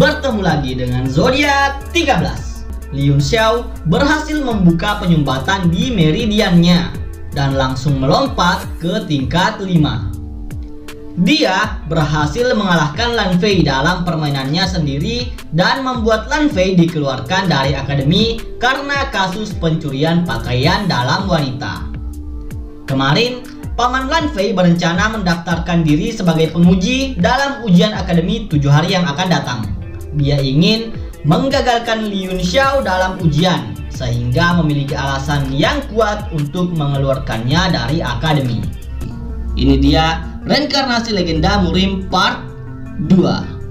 bertemu lagi dengan zodiak 13. Li Yunxiao berhasil membuka penyumbatan di meridiannya dan langsung melompat ke tingkat 5. Dia berhasil mengalahkan Lan Fei dalam permainannya sendiri dan membuat Lan Fei dikeluarkan dari akademi karena kasus pencurian pakaian dalam wanita. Kemarin, Paman Lan Fei berencana mendaftarkan diri sebagai penguji dalam ujian akademi 7 hari yang akan datang. Dia ingin menggagalkan Li Yunxiao dalam ujian, sehingga memiliki alasan yang kuat untuk mengeluarkannya dari akademi. Ini dia reinkarnasi legenda Murim part 2.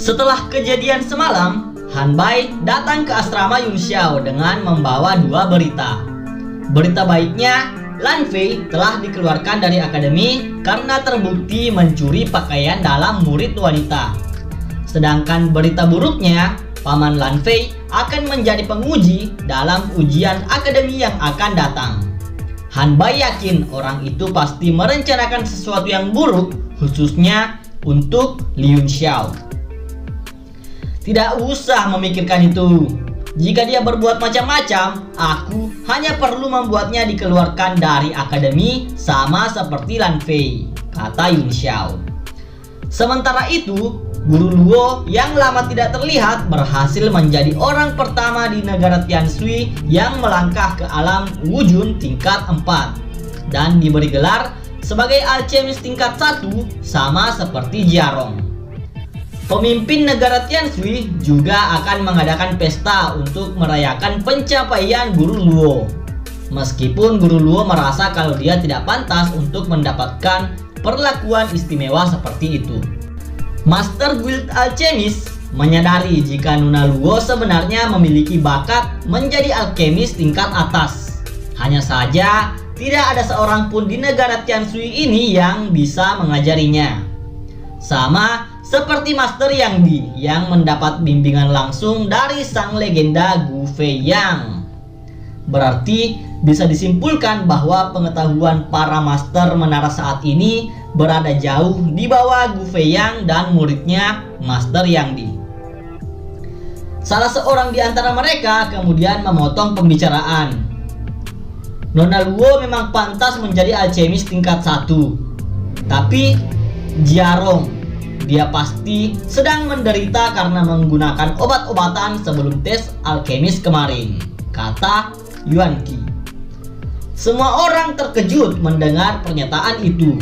Setelah kejadian semalam, Han Bai datang ke asrama Yunxiao dengan membawa 2 berita. Berita baiknya, Lan Fei telah dikeluarkan dari akademi karena terbukti mencuri pakaian dalam murid wanita. Sedangkan berita buruknya, Paman Lan Fei akan menjadi penguji dalam ujian akademi yang akan datang. Han Bai yakin orang itu pasti merencanakan sesuatu yang buruk, khususnya untuk Li Yunxiao. Tidak usah memikirkan itu. Jika dia berbuat macam-macam, aku hanya perlu membuatnya dikeluarkan dari akademi sama seperti Lan Fei, kata Yunxiao. Sementara itu, Guru Luo yang lama tidak terlihat berhasil menjadi orang pertama di negara Tianshui yang melangkah ke alam wujud tingkat 4 dan diberi gelar sebagai alchemis tingkat 1 sama seperti Jiarong. Pemimpin negara Tianshui juga akan mengadakan pesta untuk merayakan pencapaian Guru Luo. Meskipun Guru Luo merasa kalau dia tidak pantas untuk mendapatkan perlakuan istimewa seperti itu. Master Guild Alchemist menyadari jika Nona Luo sebenarnya memiliki bakat menjadi alkemis tingkat atas. Hanya saja tidak ada seorang pun di negara Tianshui ini yang bisa mengajarinya. Sama seperti Master Yang Di yang mendapat bimbingan langsung dari sang legenda Gu Feiyang. Berarti bisa disimpulkan bahwa pengetahuan para master menara saat ini berada jauh di bawah Gu Feiyang dan muridnya Master Yang Di. Salah seorang di antara mereka kemudian memotong pembicaraan. Nona Luo memang pantas menjadi alchemis tingkat 1. Tapi Jiarong, dia pasti sedang menderita karena menggunakan obat-obatan sebelum tes alkemis kemarin, kata Yuan Qi. Semua orang terkejut mendengar pernyataan itu.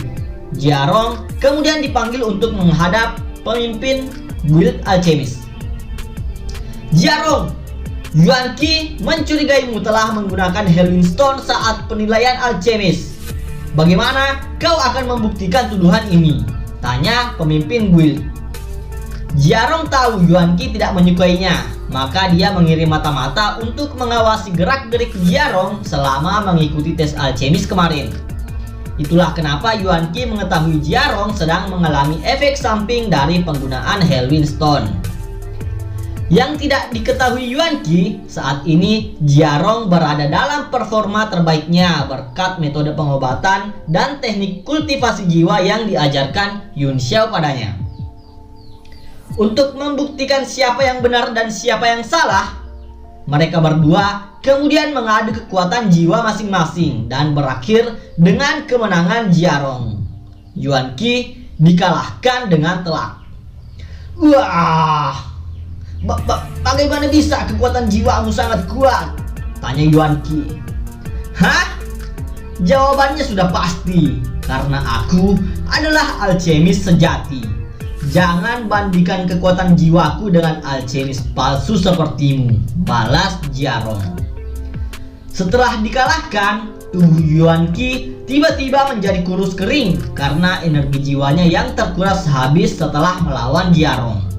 Jiarong kemudian dipanggil untuk menghadap pemimpin Guild Alchemist. Jiarong, Yuan Qi mencurigaimu telah menggunakan Hellwind Stone saat penilaian alchemis. Bagaimana kau akan membuktikan tuduhan ini? Tanya pemimpin guild. Jiarong tahu Yuan Qi tidak menyukainya, maka dia mengirim mata-mata untuk mengawasi gerak-gerik Jiarong selama mengikuti tes alchemis kemarin. Itulah kenapa Yuan Qi mengetahui Jiarong sedang mengalami efek samping dari penggunaan Hellwind Stone. Yang tidak diketahui Yuan Qi, saat ini Jiarong berada dalam performa terbaiknya berkat metode pengobatan dan teknik kultivasi jiwa yang diajarkan Yunxiao padanya. Untuk membuktikan siapa yang benar dan siapa yang salah, mereka berdua kemudian mengadu kekuatan jiwa masing-masing dan berakhir dengan kemenangan Jiarong. Yuan Qi dikalahkan dengan telak. Wah! Bagaimana bisa kekuatan jiwamu sangat kuat? Tanya Yuan Qi. Hah? Jawabannya sudah pasti, karena aku adalah alchemis sejati. Jangan bandingkan kekuatan jiwaku dengan alchemis palsu sepertimu, balas Jiarong. Setelah dikalahkan, tubuh Yuan Qi tiba-tiba menjadi kurus kering karena energi jiwanya yang terkuras habis setelah melawan Jiarong.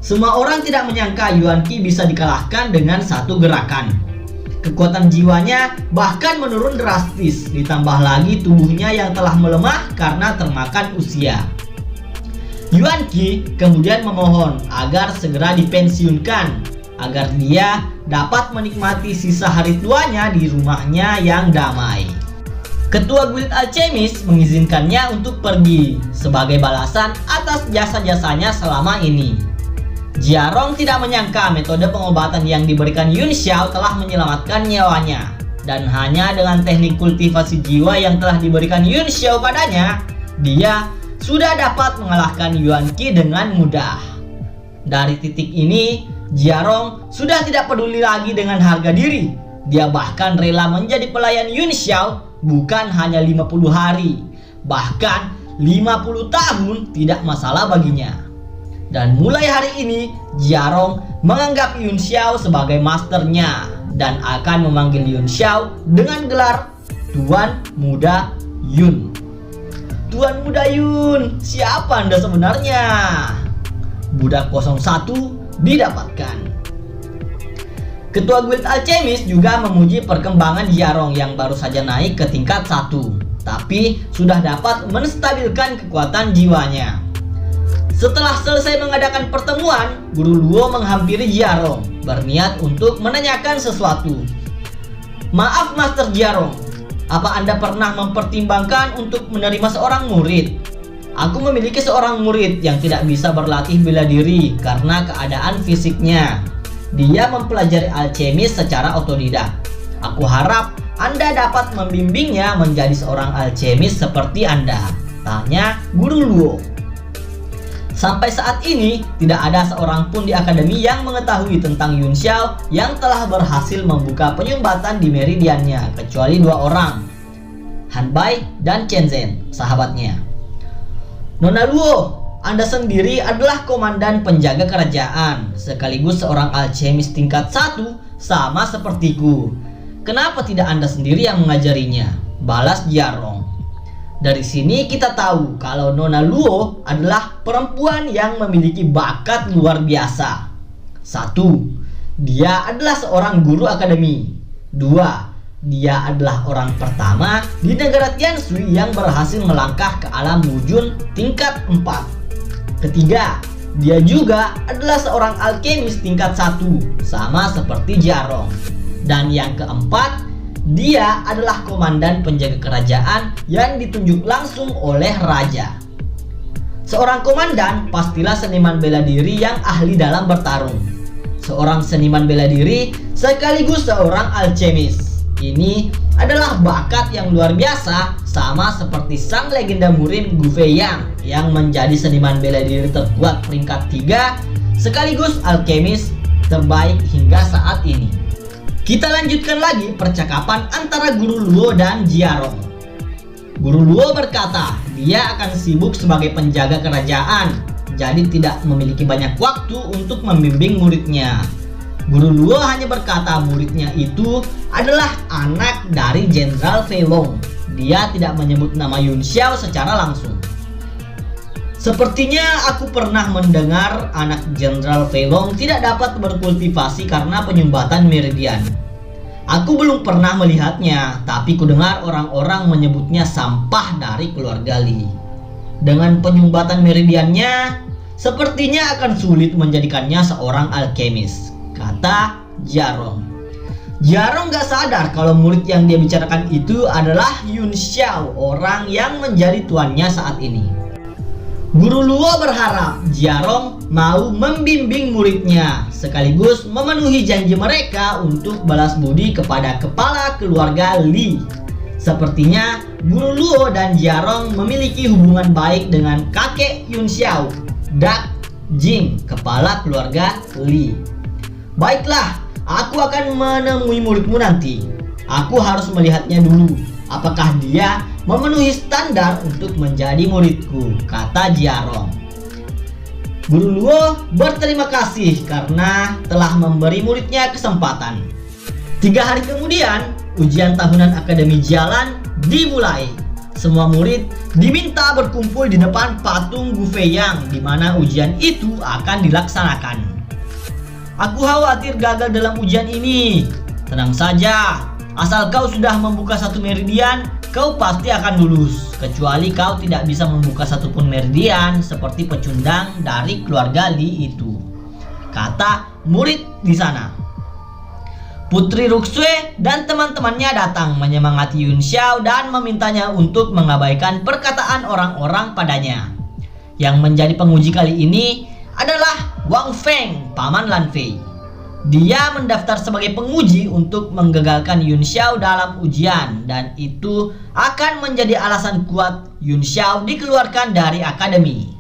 Semua orang tidak menyangka Yuan Qi bisa dikalahkan dengan satu gerakan. Kekuatan jiwanya bahkan menurun drastis, ditambah lagi tubuhnya yang telah melemah karena termakan usia. Yuan Qi kemudian memohon agar segera dipensiunkan, agar dia dapat menikmati sisa hari tuanya di rumahnya yang damai. Ketua Guild Alchemist mengizinkannya untuk pergi sebagai balasan atas jasa-jasanya selama ini. Jiarong tidak menyangka metode pengobatan yang diberikan Yun Xiao telah menyelamatkan nyawanya, dan hanya dengan teknik kultivasi jiwa yang telah diberikan Yun Xiao padanya, dia sudah dapat mengalahkan Yuan Qi dengan mudah. Dari titik ini, Jiarong sudah tidak peduli lagi dengan harga diri. Dia bahkan rela menjadi pelayan Yun Xiao bukan hanya 50 hari, bahkan 50 tahun tidak masalah baginya. Dan mulai hari ini, Jiarong menganggap Yun Xiao sebagai masternya dan akan memanggil Yun Xiao dengan gelar Tuan Muda Yun. Tuan Muda Yun, siapa Anda sebenarnya? Budak 01 didapatkan. Ketua Guild Alchemist juga memuji perkembangan Jiarong yang baru saja naik ke tingkat 1, tapi sudah dapat menstabilkan kekuatan jiwanya. Setelah selesai mengadakan pertemuan, Guru Luo menghampiri Jiarong, berniat untuk menanyakan sesuatu. Maaf Master Jiarong, apa Anda pernah mempertimbangkan untuk menerima seorang murid? Aku memiliki seorang murid yang tidak bisa berlatih bela diri karena keadaan fisiknya. Dia mempelajari alchemis secara otodidak. Aku harap Anda dapat membimbingnya menjadi seorang alchemis seperti Anda, tanya Guru Luo. Sampai saat ini, tidak ada seorang pun di akademi yang mengetahui tentang Yun Xiao yang telah berhasil membuka penyumbatan di meridiannya, kecuali 2 orang, Han Bai dan Chen Zhen, sahabatnya. Nona Luo, Anda sendiri adalah komandan penjaga kerajaan, sekaligus seorang alchemis tingkat 1 sama sepertiku. Kenapa tidak Anda sendiri yang mengajarinya? Balas Jiarong. Dari sini kita tahu kalau Nona Luo adalah perempuan yang memiliki bakat luar biasa. 1. Dia adalah seorang guru akademi. 2. Dia adalah orang pertama di negara Tianshui yang berhasil melangkah ke alam wujud tingkat 4. Ketiga, dia juga adalah seorang alkemis tingkat 1, sama seperti Jiarong. Dan yang keempat, dia adalah komandan penjaga kerajaan yang ditunjuk langsung oleh raja. Seorang komandan pastilah seniman bela diri yang ahli dalam bertarung. Seorang seniman bela diri sekaligus seorang alchemis. Ini adalah bakat yang luar biasa, sama seperti sang legenda murim Gu Feiyang yang menjadi seniman bela diri terkuat peringkat 3 sekaligus alchemis terbaik hingga saat ini. Kita lanjutkan lagi percakapan antara Guru Luo dan Jiarong. Guru Luo berkata dia akan sibuk sebagai penjaga kerajaan, jadi tidak memiliki banyak waktu untuk membimbing muridnya. Guru Luo hanya berkata muridnya itu adalah anak dari Jenderal Fei Long. Dia tidak menyebut nama Yun Xiao secara langsung. Sepertinya aku pernah mendengar anak Jenderal Fei Long tidak dapat berkultivasi karena penyumbatan meridian. Aku belum pernah melihatnya, tapi kudengar orang-orang menyebutnya sampah dari keluarga Li. Dengan penyumbatan meridiannya, sepertinya akan sulit menjadikannya seorang alkemis, kata Jiarong. Jiarong gak sadar kalau murid yang dia bicarakan itu adalah Yun Xiao, orang yang menjadi tuannya saat ini. Guru Luo berharap Jiarong mau membimbing muridnya, sekaligus memenuhi janji mereka untuk balas budi kepada kepala keluarga Li. Sepertinya Guru Luo dan Jiarong memiliki hubungan baik dengan kakek Yun Xiao, Dak Jing, kepala keluarga Li. Baiklah, aku akan menemui muridmu nanti. Aku harus melihatnya dulu. Apakah dia memenuhi standar untuk menjadi muridku, kata Jiarong. Guru Luo berterima kasih karena telah memberi muridnya kesempatan. 3 hari kemudian, ujian tahunan Akademi Jalan dimulai. Semua murid diminta berkumpul di depan patung Gu Feiyang di mana ujian itu akan dilaksanakan. Aku khawatir gagal dalam ujian ini. Tenang saja, asal kau sudah membuka satu meridian, kau pasti akan lulus. Kecuali kau tidak bisa membuka satupun meridian seperti pecundang dari keluarga Li itu, kata murid di sana. Putri Ruxue dan teman-temannya datang menyemangati Yun Xiao dan memintanya untuk mengabaikan perkataan orang-orang padanya. Yang menjadi penguji kali ini adalah Wang Feng, paman Lan Fei. Dia mendaftar sebagai penguji untuk menggagalkan Yun Xiao dalam ujian, dan itu akan menjadi alasan kuat Yun Xiao dikeluarkan dari akademi.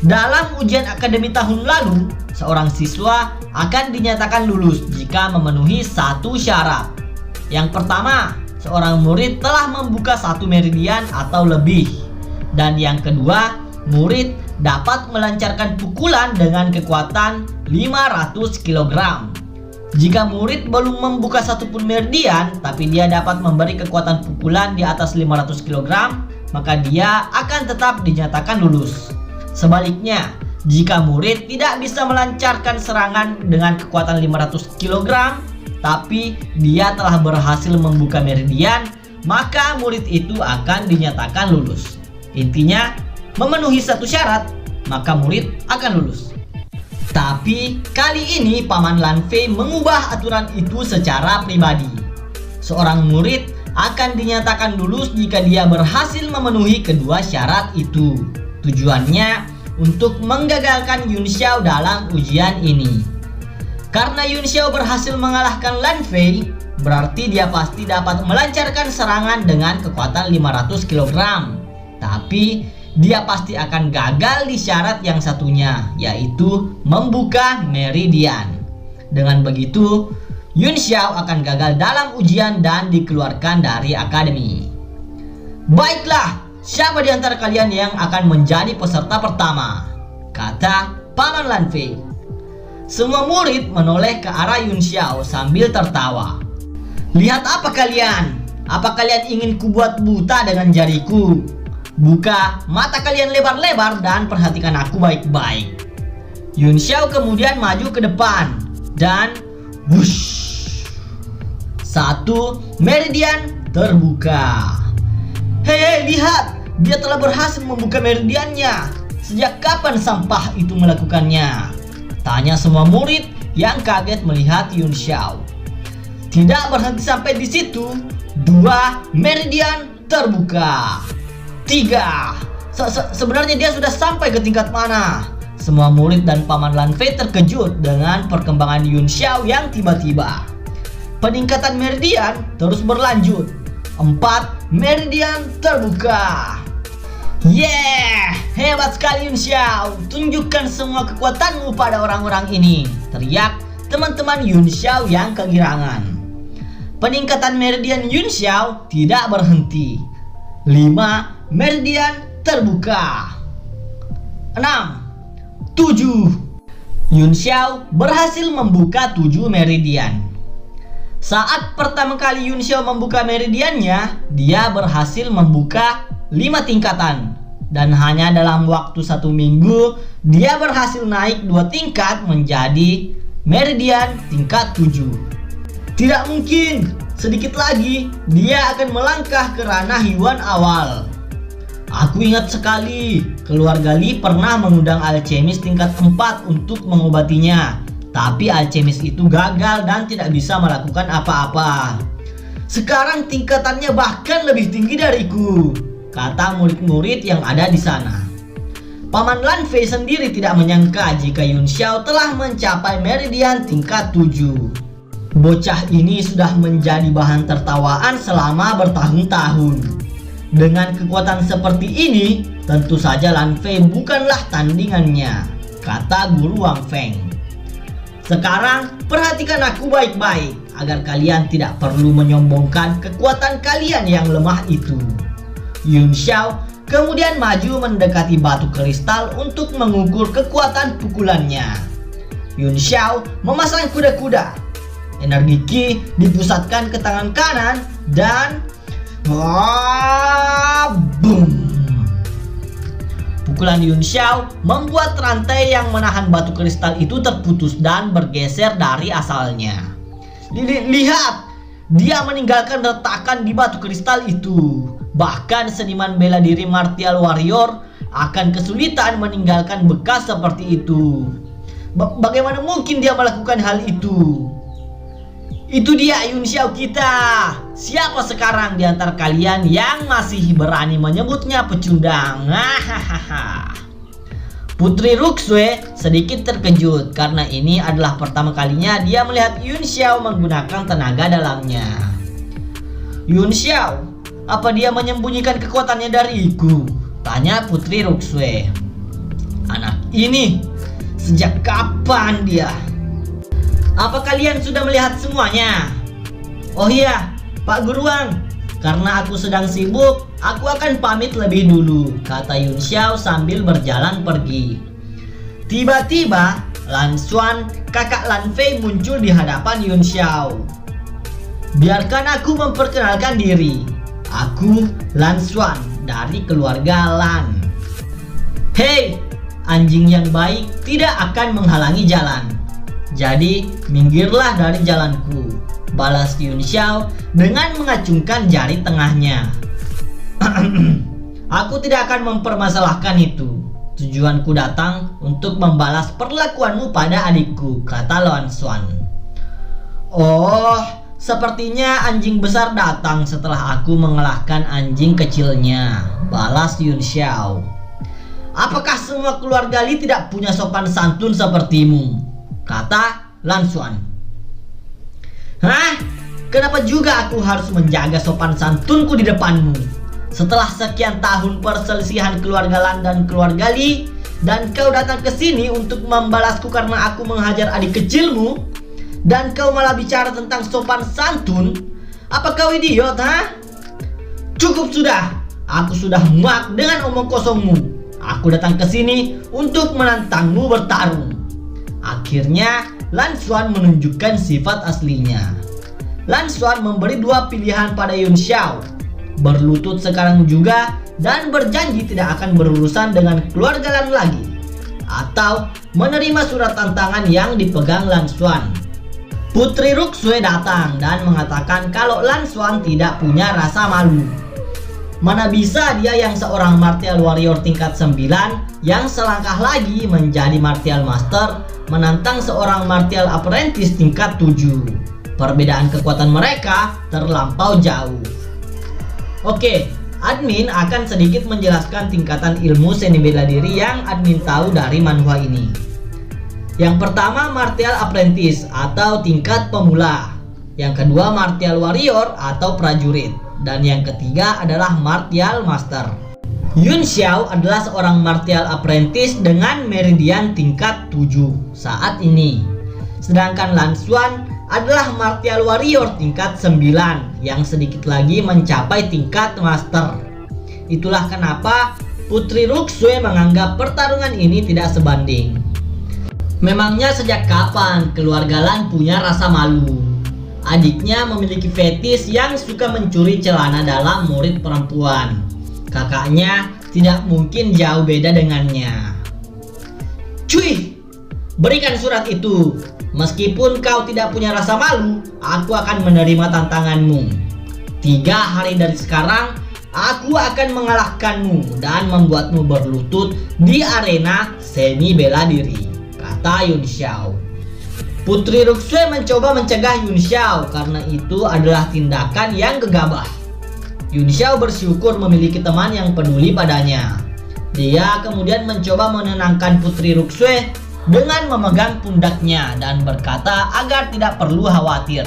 Dalam ujian akademi tahun lalu, seorang siswa akan dinyatakan lulus jika memenuhi satu syarat. Yang pertama, seorang murid telah membuka satu meridian atau lebih. Dan yang kedua, murid dapat melancarkan pukulan dengan kekuatan 500 kg. Jika murid belum membuka satupun meridian, tapi dia dapat memberi kekuatan pukulan di atas 500 kg, maka dia akan tetap dinyatakan lulus. Sebaliknya, jika murid tidak bisa melancarkan serangan dengan kekuatan 500 kg, tapi dia telah berhasil membuka meridian, maka murid itu akan dinyatakan lulus. Intinya, memenuhi satu syarat, maka murid akan lulus. Tapi kali ini Paman Lan Fei mengubah aturan itu secara pribadi. Seorang murid akan dinyatakan lulus jika dia berhasil memenuhi kedua syarat itu. Tujuannya untuk menggagalkan Yun Xiao dalam ujian ini. Karena Yun Xiao berhasil mengalahkan Lan Fei, berarti dia pasti dapat melancarkan serangan dengan kekuatan 500 kg. Tapi dia pasti akan gagal di syarat yang satunya, yaitu membuka meridian. Dengan begitu, Yun Xiao akan gagal dalam ujian dan dikeluarkan dari akademi. Baiklah, siapa di antara kalian yang akan menjadi peserta pertama? Kata Paman Lan Fei. Semua murid menoleh ke arah Yun Xiao sambil tertawa. Lihat apa kalian? Apa kalian ingin kubuat buta dengan jariku? Buka mata kalian lebar-lebar dan perhatikan aku baik-baik. Yun Xiao kemudian maju ke depan dan wush, satu meridian terbuka. Hei, lihat, dia telah berhasil membuka meridiannya. Sejak kapan sampah itu melakukannya? Tanya semua murid yang kaget melihat Yun Xiao. Tidak berhenti sampai di situ, dua meridian terbuka. Tiga. Sebenarnya dia sudah sampai ke tingkat mana? Semua murid dan Paman Lan Fei terkejut dengan perkembangan Yun Xiao yang tiba-tiba. Peningkatan meridian terus berlanjut. 4 meridian terbuka. Yeah, hebat sekali Yun Xiao. Tunjukkan semua kekuatanmu pada orang-orang ini, teriak teman-teman Yun Xiao yang kegirangan. Peningkatan meridian Yun Xiao tidak berhenti. 5 meridian terbuka. 6, 7. Yun Xiao berhasil membuka 7 meridian. Saat pertama kali Yun Xiao membuka meridiannya, dia berhasil membuka 5 tingkatan. Dan hanya dalam waktu 1 minggu, dia berhasil naik 2 tingkat menjadi meridian tingkat 7. Tidak mungkin, sedikit lagi dia akan melangkah ke ranah Yuan awal. Aku ingat sekali, keluarga Li pernah mengundang alkemis tingkat 4 untuk mengobatinya. Tapi alkemis itu gagal dan tidak bisa melakukan apa-apa. Sekarang tingkatannya bahkan lebih tinggi dariku, kata murid-murid yang ada di sana. Paman Lan Fei sendiri tidak menyangka jika Yun Xiao telah mencapai meridian tingkat 7. Bocah ini sudah menjadi bahan tertawaan selama bertahun-tahun. Dengan kekuatan seperti ini, tentu saja Lan Fei bukanlah tandingannya, kata guru Wang Feng. Sekarang perhatikan aku baik-baik agar kalian tidak perlu menyombongkan kekuatan kalian yang lemah itu. Yun Xiao kemudian maju mendekati batu kristal untuk mengukur kekuatan pukulannya. Yun Xiao memasang kuda-kuda. Energi Qi dipusatkan ke tangan kanan dan boom. Pukulan Yun Xiao membuat rantai yang menahan batu kristal itu terputus dan bergeser dari asalnya. Lihat, dia meninggalkan retakan di batu kristal itu. Bahkan seniman bela diri Martial Warrior akan kesulitan meninggalkan bekas seperti itu. Bagaimana mungkin dia melakukan hal itu? Itu dia Yun Xiao kita. Siapa sekarang di antara kalian yang masih berani menyebutnya pecundang? Hahaha. Putri Ruxue sedikit terkejut karena ini adalah pertama kalinya dia melihat Yun Xiao menggunakan tenaga dalamnya. Yun Xiao, apa dia menyembunyikan kekuatannya dariku? Tanya Putri Ruxue. Anak ini, sejak kapan dia? Apa kalian sudah melihat semuanya? Oh iya, Pak Guruang, karena aku sedang sibuk, aku akan pamit lebih dulu, kata Yun Xiao sambil berjalan pergi. Tiba-tiba, Lan Xuan, kakak Lan Fei muncul di hadapan Yun Xiao. Biarkan aku memperkenalkan diri. Aku Lan Xuan dari keluarga Lan. Hei, anjing yang baik tidak akan menghalangi jalan. Jadi, minggirlah dari jalanku, balas Yun Xiao dengan mengacungkan jari tengahnya. Aku tidak akan mempermasalahkan itu. Tujuanku datang untuk membalas perlakuanmu pada adikku, kata Lan Xuan. Oh, sepertinya anjing besar datang setelah aku mengalahkan anjing kecilnya, balas Yun Xiao. Apakah semua keluarga Li tidak punya sopan santun sepertimu? Kata Lan Xuan. Hah? Kenapa juga aku harus menjaga sopan santunku di depanmu? Setelah sekian tahun perselisihan keluarga Lan dan keluarga Li, dan kau datang ke sini untuk membalasku karena aku menghajar adik kecilmu, dan kau malah bicara tentang sopan santun? Apa kau idiot, ha? Cukup sudah. Aku sudah muak dengan omong kosongmu. Aku datang ke sini untuk menantangmu bertarung. Akhirnya, Lan Xuan menunjukkan sifat aslinya. Lan Xuan memberi dua pilihan pada Yun Xiao. Berlutut sekarang juga dan berjanji tidak akan berurusan dengan keluarga Lan lagi. Atau menerima surat tantangan yang dipegang Lan Xuan. Putri Ruxue datang dan mengatakan kalau Lan Xuan tidak punya rasa malu. Mana bisa dia yang seorang Martial Warrior tingkat 9 yang selangkah lagi menjadi Martial Master menantang seorang Martial Apprentice tingkat 7. Perbedaan kekuatan mereka terlampau jauh. Oke, admin akan sedikit menjelaskan tingkatan ilmu seni bela diri yang admin tahu dari manhwa ini. Yang pertama Martial Apprentice atau tingkat pemula. Yang kedua Martial Warrior atau prajurit. Dan yang ketiga adalah Martial Master. Yun Xiao adalah seorang Martial Apprentice dengan meridian tingkat 7 saat ini. Sedangkan Lan Xuan adalah Martial Warrior tingkat 9 yang sedikit lagi mencapai tingkat Master. Itulah kenapa Putri Ruxue menganggap pertarungan ini tidak sebanding. Memangnya sejak kapan keluarga Lan punya rasa malu? Adiknya memiliki fetis yang suka mencuri celana dalam murid perempuan. Kakaknya tidak mungkin jauh beda dengannya. Cuy, berikan surat itu. Meskipun kau tidak punya rasa malu, aku akan menerima tantanganmu. 3 hari dari sekarang, aku akan mengalahkanmu dan membuatmu berlutut di arena seni bela diri, kata Yun Xiao. Putri Ruxue mencoba mencegah Yun Xiao karena itu adalah tindakan yang gegabah. Yun Xiao bersyukur memiliki teman yang peduli padanya. Dia kemudian mencoba menenangkan Putri Ruxue dengan memegang pundaknya dan berkata agar tidak perlu khawatir.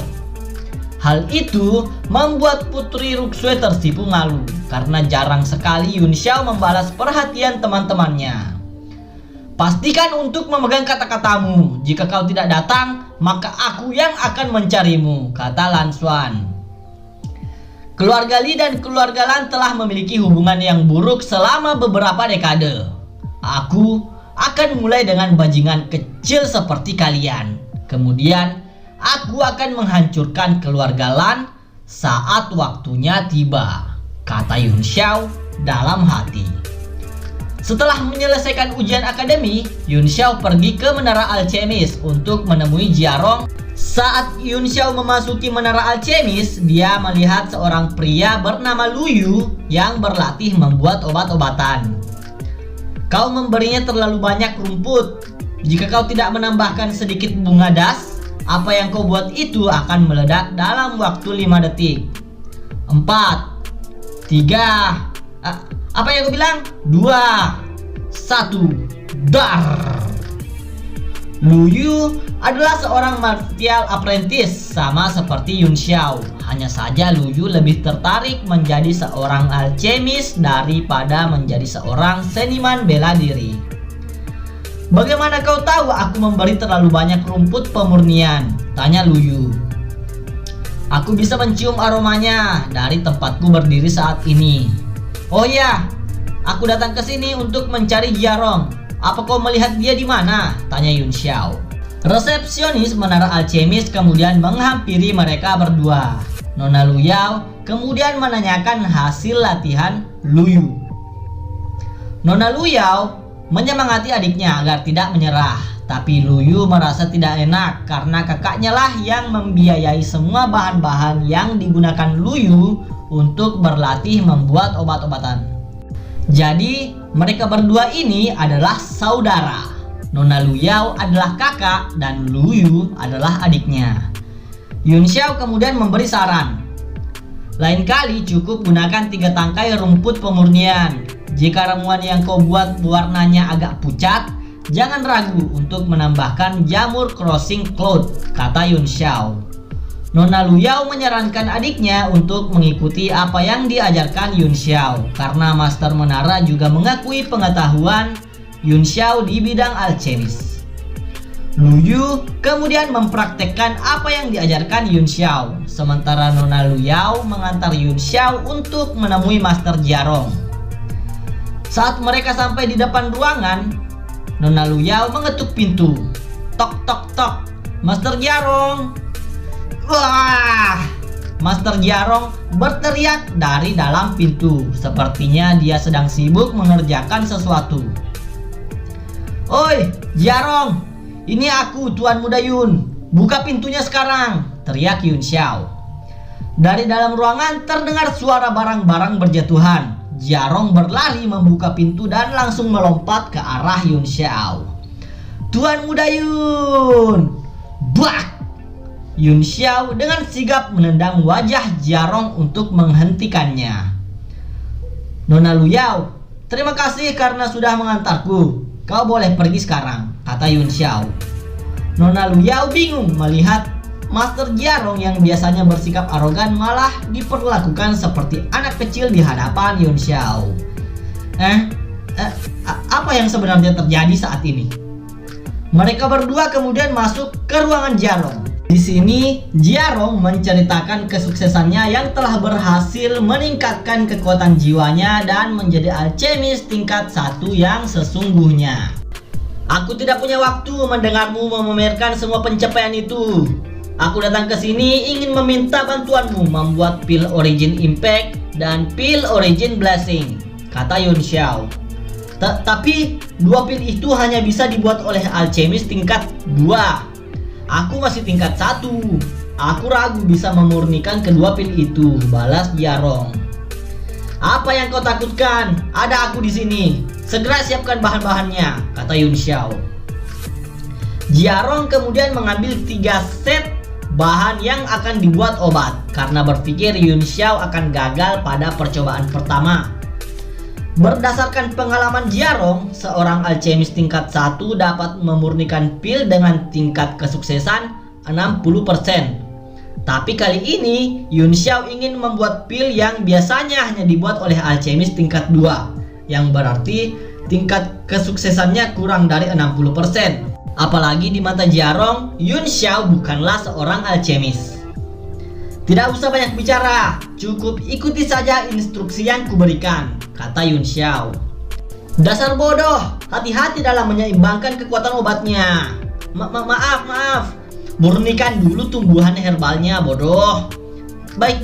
Hal itu membuat Putri Ruxue tersipu malu karena jarang sekali Yun Xiao membalas perhatian teman-temannya. Pastikan untuk memegang kata-katamu. Jika kau tidak datang, maka aku yang akan mencarimu, kata Lan Xuan. Keluarga Li dan keluarga Lan telah memiliki hubungan yang buruk selama beberapa dekade. Aku akan mulai dengan bajingan kecil seperti kalian. Kemudian, aku akan menghancurkan keluarga Lan saat waktunya tiba, kata Yun Xiao dalam hati. Setelah menyelesaikan ujian akademi, Yun Xiao pergi ke Menara Alchemist untuk menemui Jiarong Saat Yun Xiao memasuki menara alkemis, dia melihat seorang pria bernama Lu Yu yang berlatih membuat obat-obatan. Kau memberinya terlalu banyak rumput. Jika kau tidak menambahkan sedikit bunga das, apa yang kau buat itu akan meledak dalam waktu 5 detik. 4, 3, apa yang kau bilang? 2, 1, dar. Lu Yu adalah seorang martial apprentice sama seperti Yun Xiao. Hanya saja Lu Yu lebih tertarik menjadi seorang alkemis daripada menjadi seorang seniman bela diri. Bagaimana kau tahu aku memberi terlalu banyak rumput pemurnian? Tanya Lu Yu. Aku bisa mencium aromanya dari tempatku berdiri saat ini. Oh ya, aku datang ke sini untuk mencari Jiarong. Apa kau melihat dia di mana? Tanya Yun Xiao. Resepsionis menara alkemis kemudian menghampiri mereka berdua. Nona Lu Yao kemudian menanyakan hasil latihan Lu Yu. Nona Lu Yao menyemangati adiknya agar tidak menyerah. Tapi Lu Yu merasa tidak enak karena kakaknya lah yang membiayai semua bahan-bahan yang digunakan Lu Yu untuk berlatih membuat obat-obatan. Jadi mereka berdua ini adalah saudara. Nona Lu Yao adalah kakak dan Lu Yu adalah adiknya. Yun Xiao kemudian memberi saran. Lain kali cukup gunakan 3 tangkai rumput pemurnian. Jika ramuan yang kau buat warnanya agak pucat, jangan ragu untuk menambahkan jamur crossing cloud, kata Yun Xiao. Nona Lu Yao menyarankan adiknya untuk mengikuti apa yang diajarkan Yun Xiao karena Master Menara juga mengakui pengetahuan Yun Xiao di bidang alkemis. Lu Yu kemudian mempraktekkan apa yang diajarkan Yun Xiao, sementara Nona Lu Yao mengantar Yun Xiao untuk menemui Master Jiarong. Saat mereka sampai di depan ruangan, Nona Lu Yao mengetuk pintu. Tok tok tok, Master Jiarong. Wah! Master Jiarong berteriak dari dalam pintu. Sepertinya dia sedang sibuk mengerjakan sesuatu. Oi, Jiarong, ini aku, Tuan Muda Yun. Buka pintunya sekarang, teriak Yun Xiao. Dari dalam ruangan terdengar suara barang-barang berjatuhan. Jiarong berlari membuka pintu dan langsung melompat ke arah Yun Xiao. Tuan Muda Yun! Bak! Yun Xiao dengan sigap menendang wajah Jiarong untuk menghentikannya. Nona Lu Yao, terima kasih karena sudah mengantarku. Kau boleh pergi sekarang, kata Yun Xiao. Nona Lu Yao bingung melihat Master Jiarong yang biasanya bersikap arogan malah diperlakukan seperti anak kecil di hadapan Yun Xiao. Apa yang sebenarnya terjadi saat ini? Mereka berdua kemudian masuk ke ruangan Jiarong. Di sini, Jiarong menceritakan kesuksesannya yang telah berhasil meningkatkan kekuatan jiwanya dan menjadi alkemis tingkat 1 yang sesungguhnya. Aku tidak punya waktu mendengarmu memamerkan semua pencapaian itu. Aku datang ke sini ingin meminta bantuanmu membuat pil Origin Impact dan pil Origin Blessing, kata Yun Xiao. Tapi 2 pil itu hanya bisa dibuat oleh alkemis tingkat 2. Aku masih tingkat 1. Aku ragu bisa memurnikan kedua pil itu, balas Jiarong. Apa yang kau takutkan? Ada aku di sini. Segera siapkan bahan-bahannya, kata Yun Xiao. Jiarong kemudian mengambil 3 set bahan yang akan dibuat obat karena berpikir Yun Xiao akan gagal pada percobaan pertama. Berdasarkan pengalaman Jiarong, seorang alkemis tingkat 1 dapat memurnikan pil dengan tingkat kesuksesan 60%. Tapi kali ini Yun Xiao ingin membuat pil yang biasanya hanya dibuat oleh alkemis tingkat 2, yang berarti tingkat kesuksesannya kurang dari 60%. Apalagi di mata Jiarong, Yun Xiao bukanlah seorang alkemis. Tidak usah banyak bicara, cukup ikuti saja instruksi yang kuberikan, kata Yun Xiao. Dasar bodoh, hati-hati dalam menyeimbangkan kekuatan obatnya. Maaf, murnikan dulu tumbuhan herbalnya, bodoh. Baik.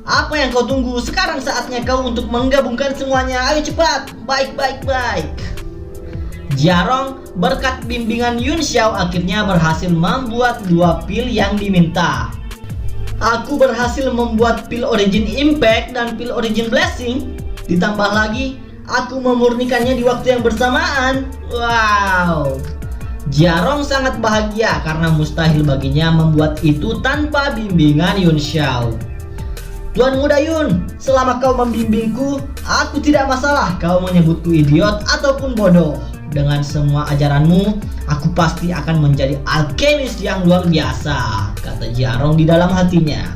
Apa yang kau tunggu? Sekarang saatnya kau untuk menggabungkan semuanya. Ayo cepat, baik. Jiarong berkat bimbingan Yun Xiao akhirnya berhasil membuat 2 pil yang diminta. Aku berhasil membuat pil Origin Impact dan pil Origin Blessing. Ditambah lagi, aku memurnikannya di waktu yang bersamaan. Wow. Jiarong sangat bahagia karena mustahil baginya membuat itu tanpa bimbingan Yun Xiao. Tuan Muda Yun, selama kau membimbingku, aku tidak masalah kau menyebutku idiot ataupun bodoh. Dengan semua ajaranmu, aku pasti akan menjadi alkemis yang luar biasa, kata Jiarong di dalam hatinya.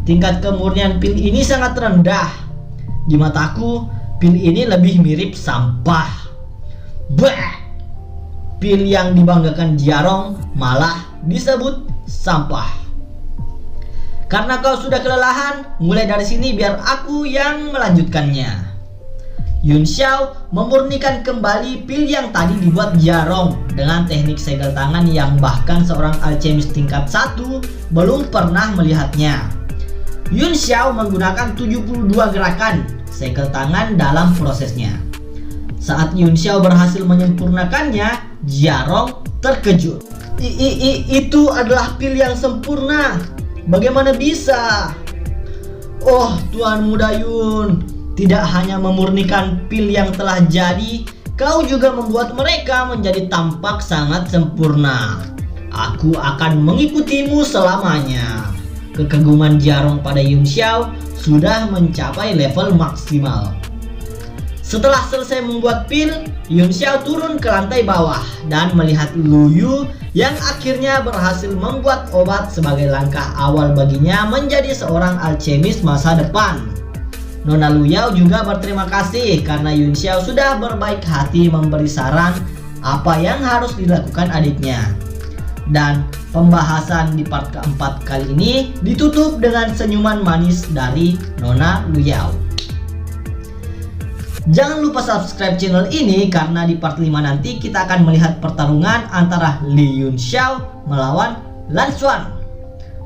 Tingkat kemurnian pil ini sangat rendah. Di mataku, pil ini lebih mirip sampah. Bah! Pil yang dibanggakan Jiarong malah disebut sampah. Karena kau sudah kelelahan, mulai dari sini biar aku yang melanjutkannya. Yun Xiao memurnikan kembali pil yang tadi dibuat Jiarong dengan teknik segel tangan yang bahkan seorang alkemis tingkat 1 belum pernah melihatnya. Yun Xiao menggunakan 72 gerakan segel tangan dalam prosesnya. Saat Yun Xiao berhasil menyempurnakannya, Jiarong terkejut. Itu adalah pil yang sempurna. Bagaimana bisa? Oh, Tuan Muda Yun, tidak hanya memurnikan pil yang telah jadi, kau juga membuat mereka menjadi tampak sangat sempurna. Aku akan mengikutimu selamanya. Kekaguman Jiarong pada Yun Xiao sudah mencapai level maksimal. Setelah selesai membuat pil, Yun Xiao turun ke lantai bawah dan melihat Lu Yu yang akhirnya berhasil membuat obat sebagai langkah awal baginya menjadi seorang alkemis masa depan. Nona Lu Yao juga berterima kasih karena Yun Xiao sudah berbaik hati memberi saran apa yang harus dilakukan adiknya. Dan pembahasan di part keempat kali ini ditutup dengan senyuman manis dari Nona Lu Yao. Jangan lupa subscribe channel ini karena di part 5 nanti kita akan melihat pertarungan antara Li Yun Xiao melawan Lan Xuan.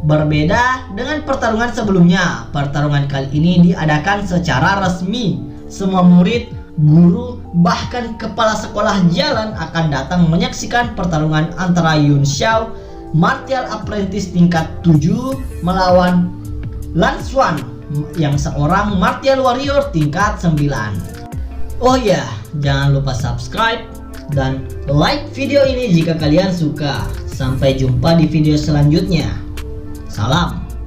Berbeda dengan pertarungan sebelumnya, pertarungan kali ini diadakan secara resmi. Semua murid, guru, bahkan kepala sekolah jalan akan datang menyaksikan pertarungan antara Yun Xiao, Martial Apprentice tingkat 7 melawan Lan Xuan yang seorang Martial Warrior tingkat 9. Oh ya, jangan lupa subscribe dan like video ini jika kalian suka. Sampai jumpa di video selanjutnya. Salam.